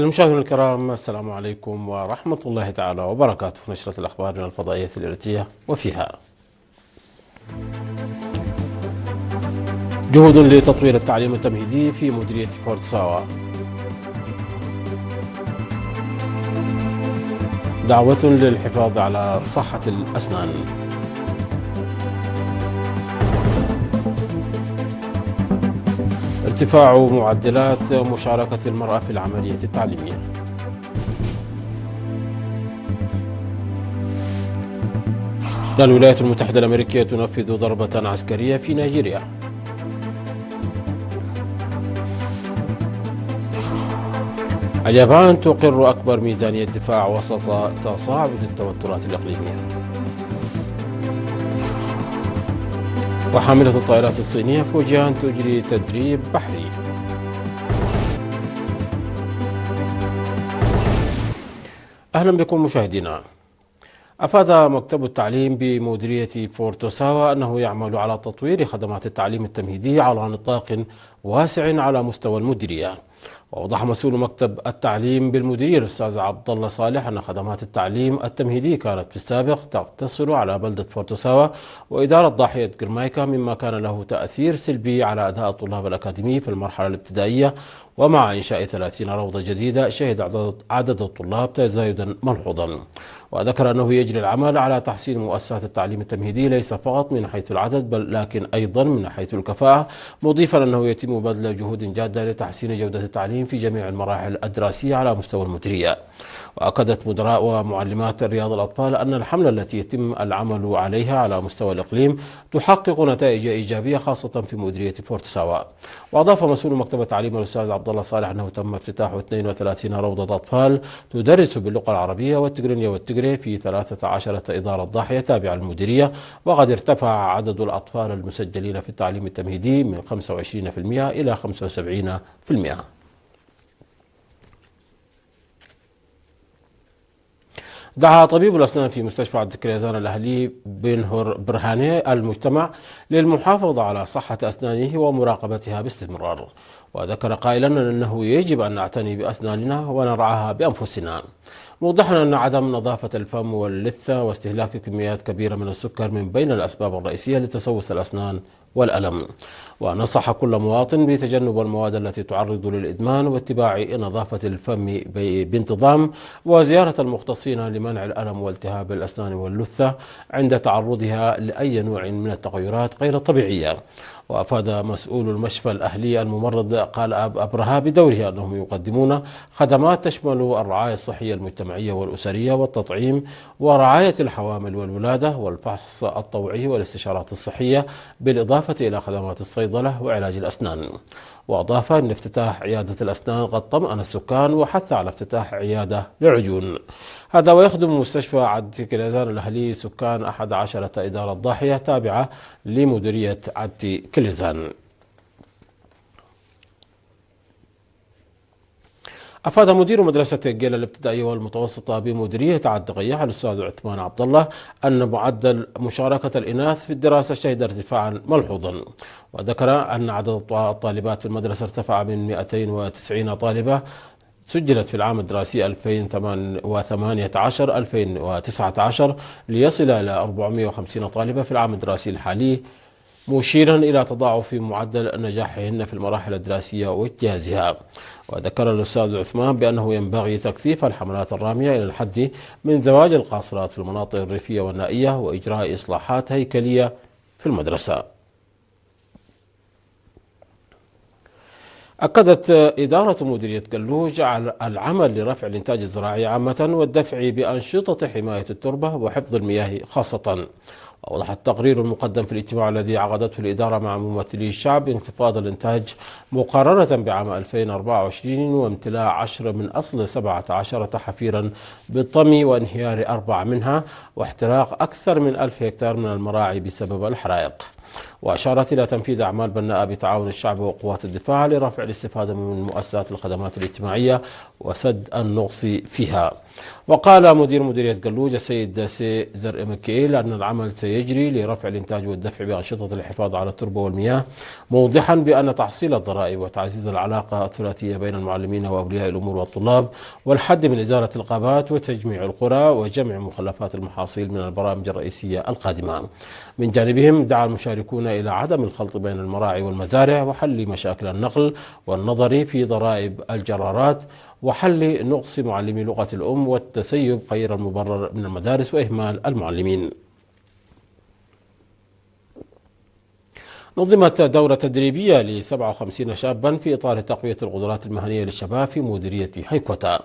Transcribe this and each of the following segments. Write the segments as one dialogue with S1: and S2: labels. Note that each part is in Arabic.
S1: المشاهدين الكرام، السلام عليكم ورحمة الله تعالى وبركاته. نشرة الأخبار من الفضائية الإريترية وفيها جهود لتطوير التعليم التمهيدي في مديرية فورت ساوا، دعوة للحفاظ على صحة الأسنان، ارتفاع معدلات مشاركة المرأة في العملية التعليمية. الولايات المتحدة الأمريكية تنفذ ضربة عسكرية في نيجيريا. اليابان تقر أكبر ميزانية دفاع وسط تصاعد التوترات الإقليمية. وحاملة الطائرات الصينية فوجيان تجري تدريب بحري. أهلا بكم مشاهدينا. أفاد مكتب التعليم بمديرية فورت ساوا أنه يعمل على تطوير خدمات التعليم التمهيدي على نطاق واسع على مستوى المديرية. وأوضح مسؤول مكتب التعليم بالمديرية الأستاذ عبد الله صالح أن خدمات التعليم التمهيدي كانت في السابق تقتصر على بلدة فورت ساوا وإدارة ضاحية جرمايكا، مما كان له تأثير سلبي على أداء الطلاب الأكاديمي في المرحلة الابتدائية. ومع إنشاء 30 روضة جديدة شهد عدد الطلاب تزايدا ملحوظا. وذكر أنه يجري العمل على تحسين مؤسسات التعليم التمهيدي ليس فقط من حيث العدد بل لكن أيضا من حيث الكفاءة، مضيفا أنه يتم بذل جهود جادة لتحسين جودة التعليم في جميع المراحل الدراسية على مستوى المديرية. وأكدت مدراء ومعلمات رياض الأطفال أن الحملة التي يتم العمل عليها على مستوى الإقليم تحقق نتائج إيجابية خاصة في مديرية فورت ساوا. وأضاف مسؤول مكتب التعليم الأستاذ عبد الله صالح أنه تم افتتاح 32 روضة أطفال تدرس باللغة العربية والتجرينية والتجري في 13 إدارة ضاحية تابعة للمديرية. وقد ارتفع عدد الأطفال المسجلين في التعليم التمهيدي من 25% إلى 75%. دعا طبيب الأسنان في مستشفى عبد الكريزان الأهلي بنهر برهاني المجتمع للمحافظة على صحة أسنانه ومراقبتها باستمرار. وذكر قائلا أنه يجب أن نعتني بأسناننا ونرعاها بأنفسنا، موضحا أن عدم نظافة الفم واللثة واستهلاك كميات كبيرة من السكر من بين الأسباب الرئيسية لتسوس الأسنان والألم. ونصح كل مواطن بتجنب المواد التي تعرض للإدمان واتباع نظافة الفم بانتظام وزيارة المختصين لمنع الألم والتهاب الأسنان واللثة عند تعرضها لأي نوع من التغيرات غير الطبيعية. وأفاد مسؤول المشفى الأهلي الممرض قال أبرهة بدوره أنهم يقدمون خدمات تشمل الرعاية الصحية المجتمعية والأسرية والتطعيم ورعاية الحوامل والولادة والفحص الطوعي والاستشارات الصحية، بالإضافة إلى خدمات الصيدلة وعلاج الأسنان. وأضاف أن افتتاح عيادة الأسنان قد طمأن السكان وحث على افتتاح عيادة للعجون. هذا ويخدم مستشفى عد كليزان الأهلي سكان 11 إدارة ضاحية تابعة لمديرية عد كليزان. أفاد مدير مدرسة الجيل الابتدائية والمتوسطة بمديرية عد قياح الأستاذ عثمان عبد الله أن معدل مشاركة الإناث في الدراسة شهد ارتفاعا ملحوظا. وذكر أن عدد الطالبات في المدرسة ارتفع من 290 طالبة سجلت في العام الدراسي 2018-2019 ليصل إلى 450 طالبة في العام الدراسي الحالي، مشيرا إلى تضاعف معدل نجاحهن في المراحل الدراسية واجتيازها. وذكر الأستاذ عثمان بأنه ينبغي تكثيف الحملات الرامية إلى الحد من زواج القاصرات في المناطق الريفية والنائية وإجراء إصلاحات هيكلية في المدرسة. أكدت إدارة مديرية قلوج على العمل لرفع الإنتاج الزراعي عامة والدفع بأنشطة حماية التربة وحفظ المياه خاصة. وأوضح التقرير المقدم في الاجتماع الذي عقدته الإدارة مع ممثلي الشعب انخفاض الإنتاج مقارنة بعام 2024 وامتلاء 10 من أصل 17 حفيرا بالطمي وانهيار 4 منها واحتراق أكثر من 1000 هكتار من المراعي بسبب الحرائق. وأشارت إلى تنفيذ أعمال بناءة بتعاون الشعب وقوات الدفاع لرفع الاستفادة من مؤسسات الخدمات الاجتماعية وسد النقص فيها. وقال مدير مديرية قلوج السيد سيزر مكيل أن العمل سيجري لرفع الإنتاج والدفع بأنشطة الحفاظ على التربة والمياه، موضحا بأن تحصيل الضرائب وتعزيز العلاقة الثلاثية بين المعلمين وأولياء الأمور والطلاب والحد من إزالة الغابات وتجميع القرى وجمع مخلفات المحاصيل من البرامج الرئيسية القادمة. من جانبهم دعا المشاركون إلى عدم الخلط بين المراعي والمزارع وحل مشاكل النقل والنظر في ضرائب الجرارات وحل نقص معلمي لغة الأم والتسيب غير المبرر من المدارس وإهمال المعلمين. نظمت دورة تدريبية ل 57 شابا في إطار تقوية القدرات المهنية للشباب في مديرية هيكوتا.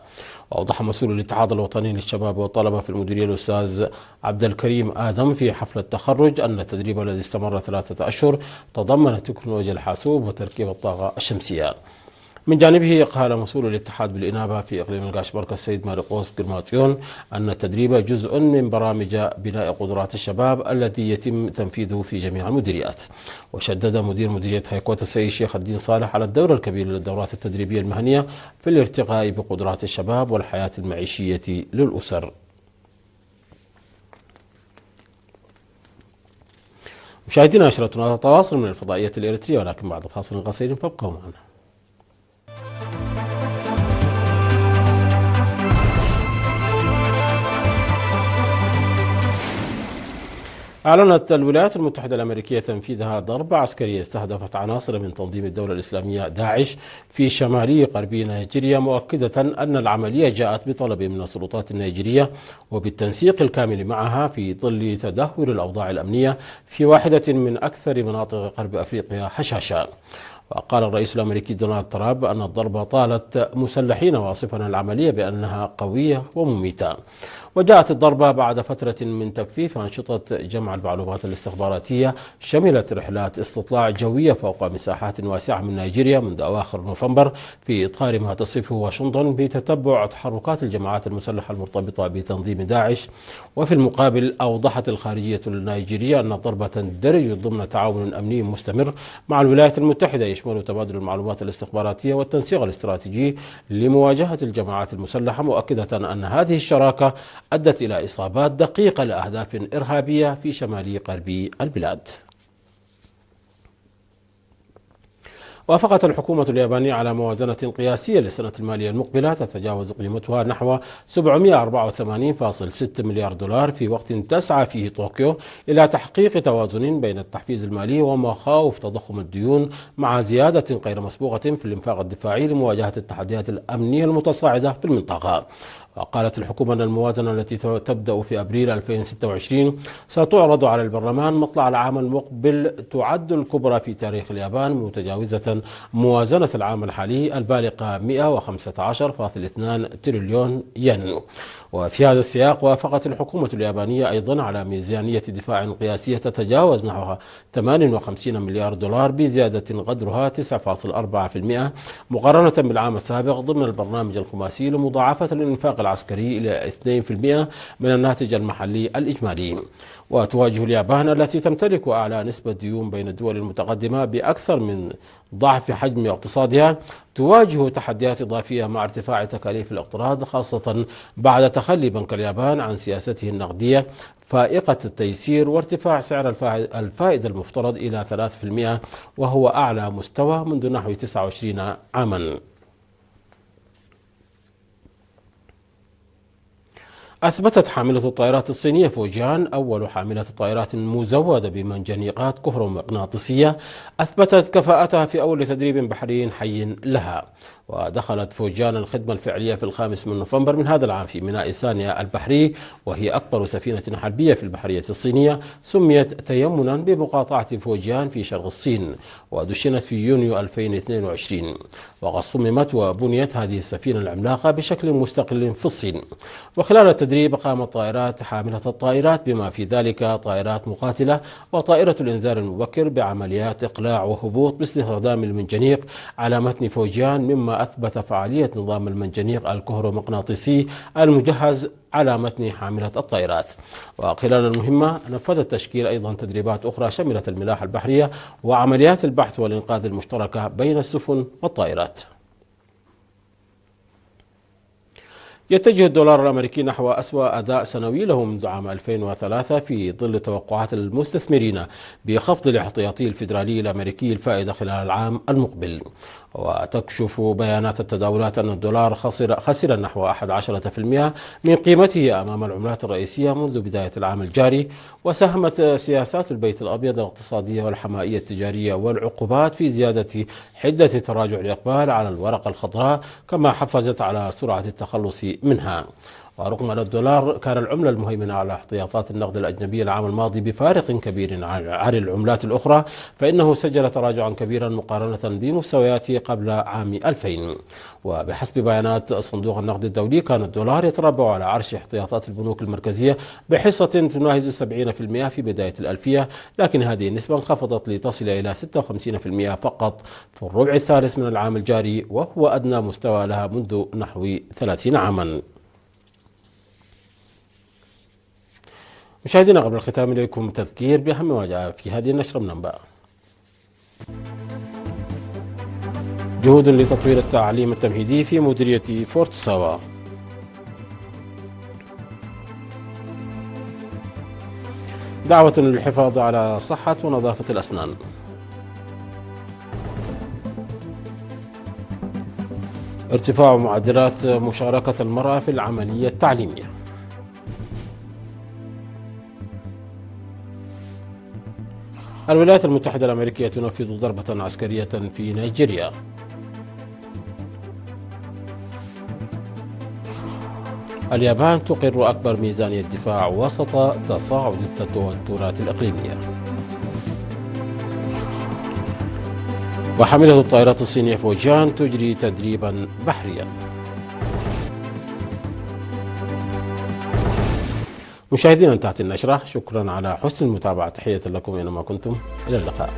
S1: وأوضح مسؤول الاتحاد الوطني للشباب والطلبة في المديرية الأستاذ عبد الكريم آدم في حفل التخرج أن التدريب الذي استمر 3 أشهر تضمن تكنولوجيا الحاسوب وتركيب الطاقة الشمسية. من جانبه قال مسؤول الاتحاد بالإنابة في إقليم القاشبركة السيد مارقوس قرماتيون أن التدريب جزء من برامج بناء قدرات الشباب التي يتم تنفيذه في جميع المديريات. وشدد مدير مديرية هيكوتا السيد شيخ الدين صالح على الدور الكبير للدورات التدريبية المهنية في الارتقاء بقدرات الشباب والحياة المعيشية للأسر. مشاهدينا، نشرتنا تواصل من الفضائية الإريترية، ولكن بعد فاصل قصير فابقوا معنا. أعلنت الولايات المتحدة الأمريكية تنفيذها ضربة عسكرية استهدفت عناصر من تنظيم الدولة الإسلامية داعش في شمالي غربي نيجيريا، مؤكدة أن العملية جاءت بطلب من السلطات النيجيرية وبالتنسيق الكامل معها في ظل تدهور الأوضاع الأمنية في واحدة من أكثر مناطق غرب أفريقيا حشاشة. وقال الرئيس الأمريكي دونالد ترامب أن الضربة طالت مسلحين، واصفا العملية بأنها قوية ومميتة. وجاءت الضربة بعد فترة من تكثيف أنشطة جمع المعلومات الاستخباراتية شملت رحلات استطلاع جوية فوق مساحات واسعة من نيجيريا منذ أواخر نوفمبر، في إطار ما تصفه واشنطن بتتبع تحركات الجماعات المسلحة المرتبطة بتنظيم داعش. وفي المقابل أوضحت الخارجية النيجيرية أن الضربة تندرج ضمن تعاون أمني مستمر مع الولايات المتحدة يشمل تبادل المعلومات الاستخباراتية والتنسيق الاستراتيجي لمواجهة الجماعات المسلحة، مؤكدة أن هذه الشراكة أدت إلى إصابات دقيقة لأهداف إرهابية في شمال غرب البلاد. وافقت الحكومة اليابانية على موازنة قياسية للسنة المالية المقبلة تتجاوز قيمتها نحو 784.6 مليار دولار، في وقت تسعى فيه طوكيو إلى تحقيق توازن بين التحفيز المالي ومخاوف تضخم الديون، مع زيادة غير مسبوقة في الإنفاق الدفاعي لمواجهة التحديات الأمنية المتصاعدة في المنطقة. وقالت الحكومة أن الموازنة التي تبدأ في أبريل 2026 ستعرض على البرلمان مطلع العام المقبل تعد الكبرى في تاريخ اليابان، متجاوزة موازنة العام الحالي البالغة 115.2 تريليون ين. وفي هذا السياق وافقت الحكومة اليابانية أيضا على ميزانية دفاع قياسية تتجاوز نحو 58 مليار دولار، بزيادة قدرها 9.4% مقارنة بالعام السابق، ضمن البرنامج الخماسي لمضاعفة الإنفاق العسكري إلى 2% من الناتج المحلي الإجمالي. وتواجه اليابان التي تمتلك أعلى نسبة ديون بين الدول المتقدمة بأكثر من ضعف حجم اقتصادها، تواجه تحديات إضافية مع ارتفاع تكاليف الاقتراض، خاصة بعد تخلي بنك اليابان عن سياسته النقدية فائقة التيسير وارتفاع سعر الفائدة المفترض إلى 3%، وهو أعلى مستوى منذ نحو 29 عاما. أثبتت حاملة الطائرات الصينية فوجيان، أول حاملة طائرات مزودة بمنجنيقات كهرومغناطيسية، أثبتت كفاءتها في أول تدريب بحري حي لها. ودخلت فوجيان الخدمة الفعلية في 5 من نوفمبر من هذا العام في ميناء سانيا البحري، وهي أكبر سفينة حربية في البحرية الصينية، سميت تيمنا بمقاطعة فوجيان في شرق الصين، ودشنت في يونيو 2022. وقد صممت وبنيت هذه السفينة العملاقة بشكل مستقل في الصين. وخلال التدريب قامت طائرات حاملة الطائرات بما في ذلك طائرات مقاتلة وطائرة الإنذار المبكر بعمليات إقلاع وهبوط باستخدام المنجنيق على متن فوجيان، مما أثبت فعالية نظام المنجنيق الكهرومغناطيسي المجهز على متن حاملة الطائرات. وخلال المهمة نفذ التشكيل أيضا تدريبات أخرى شملت الملاحة البحرية وعمليات البحث والإنقاذ المشتركة بين السفن والطائرات. يتجه الدولار الأمريكي نحو أسوأ أداء سنوي له منذ عام 2003 في ظل توقعات المستثمرين بخفض الاحتياطي الفيدرالي الأمريكي الفائدة خلال العام المقبل. وتكشف بيانات التداولات أن الدولار خسر نحو 11% من قيمته أمام العملات الرئيسية منذ بداية العام الجاري. وساهمت سياسات البيت الأبيض الاقتصادية والحمائية التجارية والعقوبات في زيادة حدة تراجع الإقبال على الورقة الخضراء، كما حفزت على سرعة التخلص منها. ورغم أن الدولار كان العملة المهيمنة على احتياطات النقد الأجنبية العام الماضي بفارق كبير عن العملات الأخرى، فإنه سجل تراجعا كبيرا مقارنة بمستوياته قبل عام 2000. وبحسب بيانات صندوق النقد الدولي كان الدولار يتربع على عرش احتياطات البنوك المركزية بحصة تناهز 70% في بداية الألفية، لكن هذه النسبة انخفضت لتصل إلى 56% فقط في الربع الثالث من العام الجاري، وهو أدنى مستوى لها منذ نحو 30 عاما. مشاهدينا، قبل الختام إليكم تذكير بأهم ما جاء في هذه النشرة من أنباء. جهود لتطوير التعليم التمهيدي في مديرية فورت ساوا. دعوة للحفاظ على صحة ونظافة الأسنان. ارتفاع معدلات مشاركة المرأة في العملية التعليمية. الولايات المتحدة الأمريكية تنفذ ضربة عسكرية في نيجيريا. اليابان تقر أكبر ميزانية دفاع وسط تصاعد التوترات الإقليمية. وحاملة الطائرات الصينية فوجيان تجري تدريبا بحريا. مشاهدينا، انتهت النشرة. شكرا على حسن المتابعة. تحية لكم أينما كنتم. إلى اللقاء.